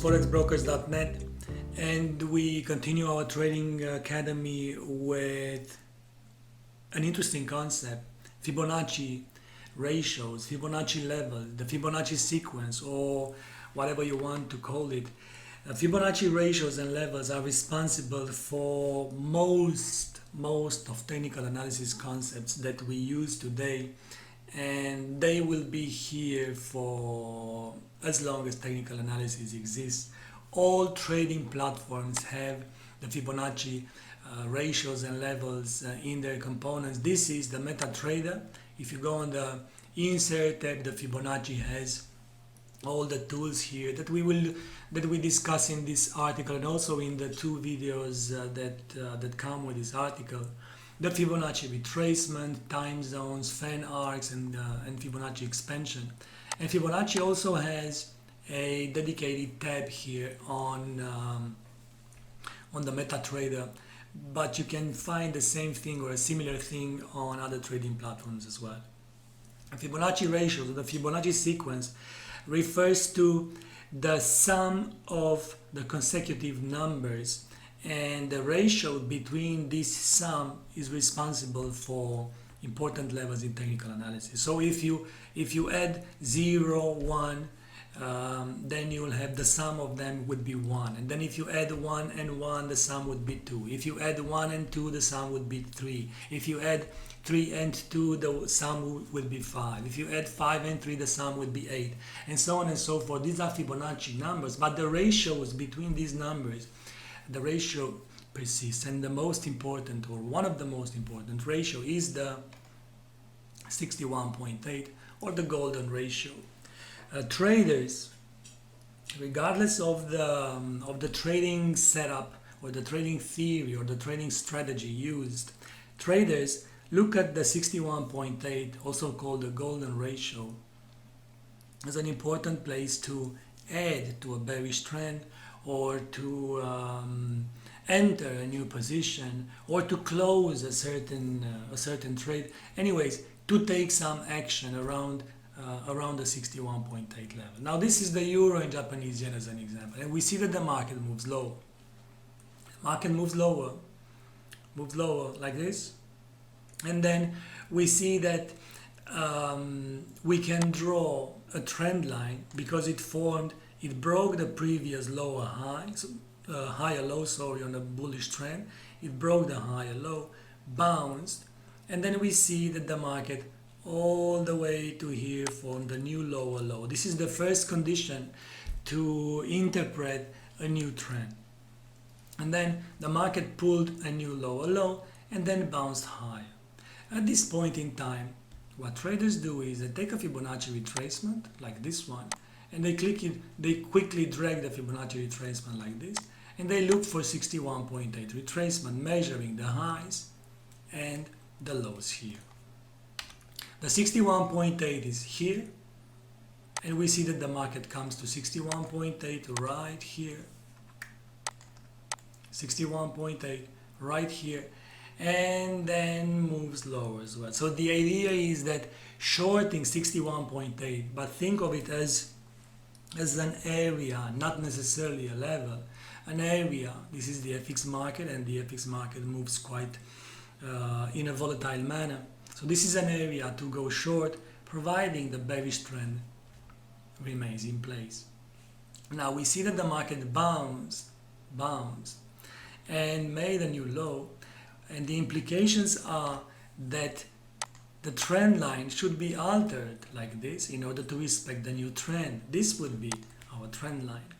forexbrokers.net, and we continue our trading academy with an interesting concept: Fibonacci ratios, Fibonacci level, the Fibonacci sequence, or whatever you want to call it. Fibonacci ratios and levels are responsible for most of technical analysis concepts that we use today, and they will be here for as long as technical analysis exists. All trading platforms have the Fibonacci ratios and levels in their components. This is the MetaTrader. If you go on the insert tab, the Fibonacci has all the tools here that we discuss in this article, and also in the two videos that come with this article: the Fibonacci retracement, time zones, fan arcs, and Fibonacci expansion. And Fibonacci also has a dedicated tab here on the MetaTrader, but you can find the same thing or a similar thing on other trading platforms as well. Fibonacci ratios, or the Fibonacci sequence, refers to the sum of the consecutive numbers, and the ratio between this sum is responsible for important levels in technical analysis. So if you add 0, 1, then you will have the sum of them would be 1, and then if you add 1 and 1, the sum would be 2. If you add 1 and 2, the sum would be 3. If you add 3 and 2, the sum would be 5. If you add 5 and 3, the sum would be 8, and so on and so forth. These are Fibonacci numbers, but the ratios between these numbers, the ratio persists, and the most important, or one of the most important ratio, is the 61.8, or the golden ratio. Traders, regardless of the trading setup or the trading theory or the trading strategy used, traders look at the 61.8, also called the golden ratio, as an important place to add to a bearish trend, or to enter a new position, or to close a certain trade. Anyways, to take some action around the 61.8 level. Now this is the euro and Japanese yen as an example, and we see that the market moves low. Market moves lower like this, and then we see that we can draw a trend line because it broke the previous lower high, higher low, sorry, on a bullish trend. It broke the higher low, bounced, and then we see that the market all the way to here formed the new lower low. This is the first condition to interpret a new trend. And then the market pulled a new lower low and then bounced higher. At this point in time, what traders do is they take a Fibonacci retracement like this one, and they quickly drag the Fibonacci retracement like this, and they look for 61.8 retracement, measuring the highs and the lows here. The 61.8 is here, and we see that the market comes to 61.8 right here, 61.8 right here, and then moves lower as well. So the idea is that shorting 61.8, but think of it as an area, not necessarily a level, an area. This is the FX market, and the FX market moves quite in a volatile manner. So this is an area to go short, providing the bearish trend remains in place. Now we see that the market bounced and made a new low, and the implications are that the trend line should be altered like this in order to respect the new trend. This would be our trend line.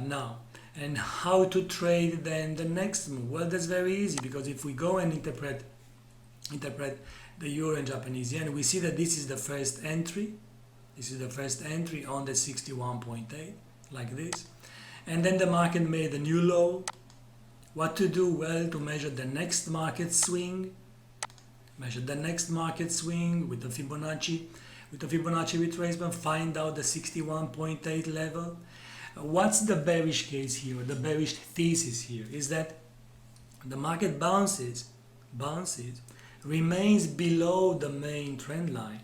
Now, and how to trade then the next move? Well, that's very easy, because if we go and interpret the euro and Japanese yen, we see that this is the first entry. This is the first entry on the 61.8, like this. And then the market made a new low. What to do? Well, to measure the next market swing. Measure the next market swing with the Fibonacci retracement, find out the 61.8 level. What's the bearish case here, the bearish thesis here, is that the market bounces, remains below the main trend line,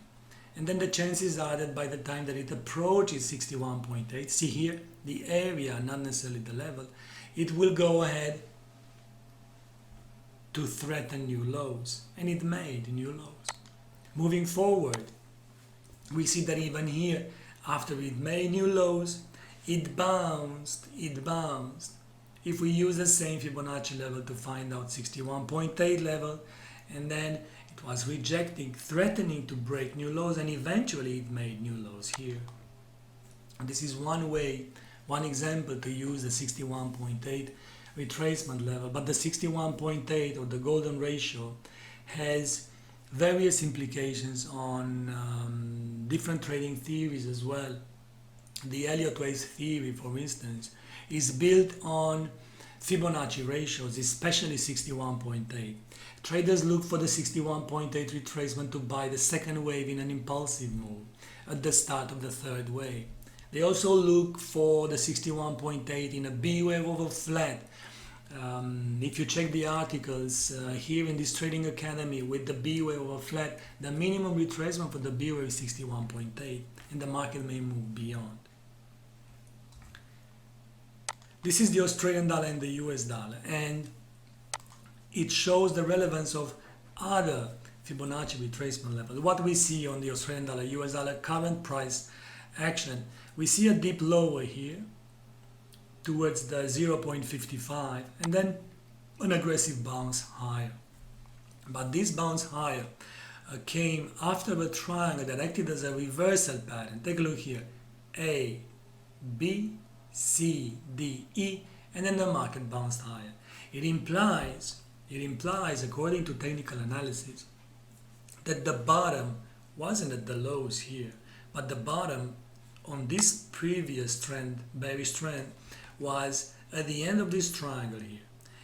and then the chances are that by the time that it approaches 61.8, see here, the area, not necessarily the level, it will go ahead to threaten new lows, and it made new lows. Moving forward, we see that even here, after it made new lows, it bounced. If we use the same Fibonacci level to find out 61.8 level, and then it was rejecting, threatening to break new lows, and eventually it made new lows here. And this is one way, one example to use the 61.8 retracement level, but the 61.8 or the golden ratio has various implications on different trading theories as well. The Elliott wave theory, for instance, is built on Fibonacci ratios, especially 61.8. Traders look for the 61.8 retracement to buy the second wave in an impulsive move at the start of the third wave. They also look for the 61.8 in a B wave over flat. If you check the articles here in this Trading Academy with the B wave over flat, the minimum retracement for the B wave is 61.8, and the market may move beyond. This is the Australian dollar and the US dollar, and it shows the relevance of other Fibonacci retracement levels. What we see on the Australian dollar, US dollar current price action, we see a dip lower here towards the 0.55, and then an aggressive bounce higher. But this bounce higher came after a triangle that acted as a reversal pattern. Take a look here, A, B, C, D, E, and then the market bounced higher. It implies, according to technical analysis, that the bottom wasn't at the lows here, but the bottom on this previous trend, bearish trend, was at the end of this triangle here.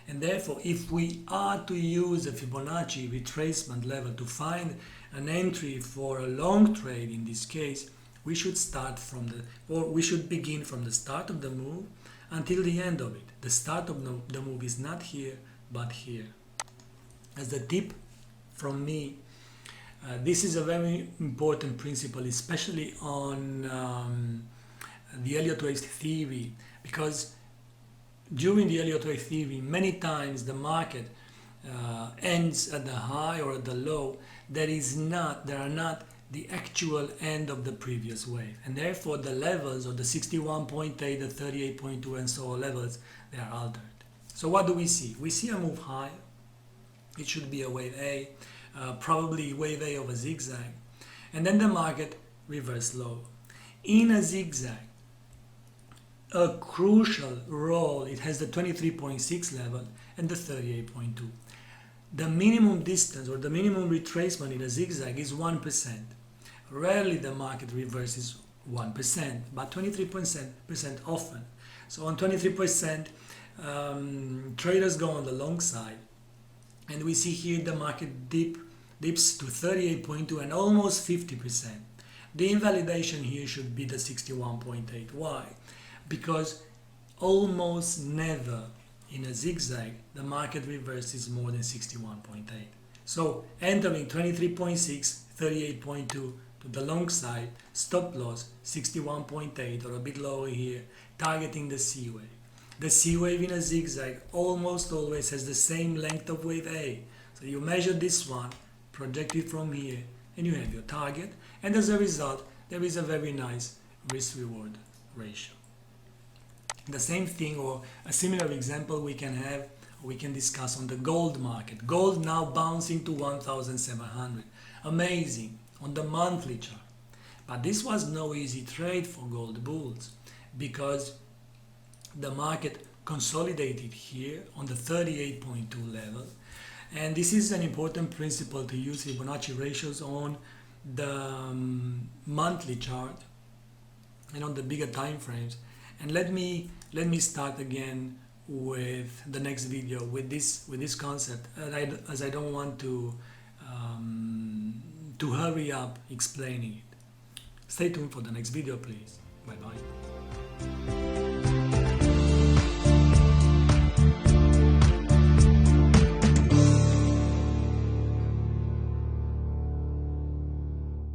And therefore, if we are to use a Fibonacci retracement level to find an entry for a long trade in this case, we should begin from the start of the move until the end of it. The start of the move is not here, but here. As a tip from me, this is a very important principle, especially on the Elliott wave theory, because during the Elliott wave theory, many times the market ends at the high or at the low. There are not the actual end of the previous wave, and therefore the levels of the 61.8, the 38.2, and so on levels, they are altered. So what do we see? We see a move higher. It should be a wave A, probably wave A of a zigzag, and then the market reversed low. In a zigzag, a crucial role, it has the 23.6 level and the 38.2. The minimum distance or the minimum retracement in a zigzag is 1%. Rarely the market reverses 1%, but 23% often. So on 23%, traders go on the long side, and we see here the market dips to 38.2 and almost 50%. The invalidation here should be the 61.8. Why? Because almost never in a zigzag the market reverses more than 61.8. So entering 23.6, 38.2 to the long side, stop loss 61.8 or a bit lower here, targeting the C wave. The C wave in a zigzag almost always has the same length of wave A. So you measure this one, project it from here, and you have your target, and as a result there is a very nice risk-reward ratio. The same thing, or a similar example, we can discuss on the gold market. Gold now bouncing to 1,700. Amazing on the monthly chart. But this was no easy trade for gold bulls, because the market consolidated here on the 38.2 level. And this is an important principle to use Fibonacci ratios on the monthly chart and on the bigger time frames. And let me start again with the next video with this concept, as I don't want to hurry up explaining it. Stay tuned for the next video, please. Bye bye.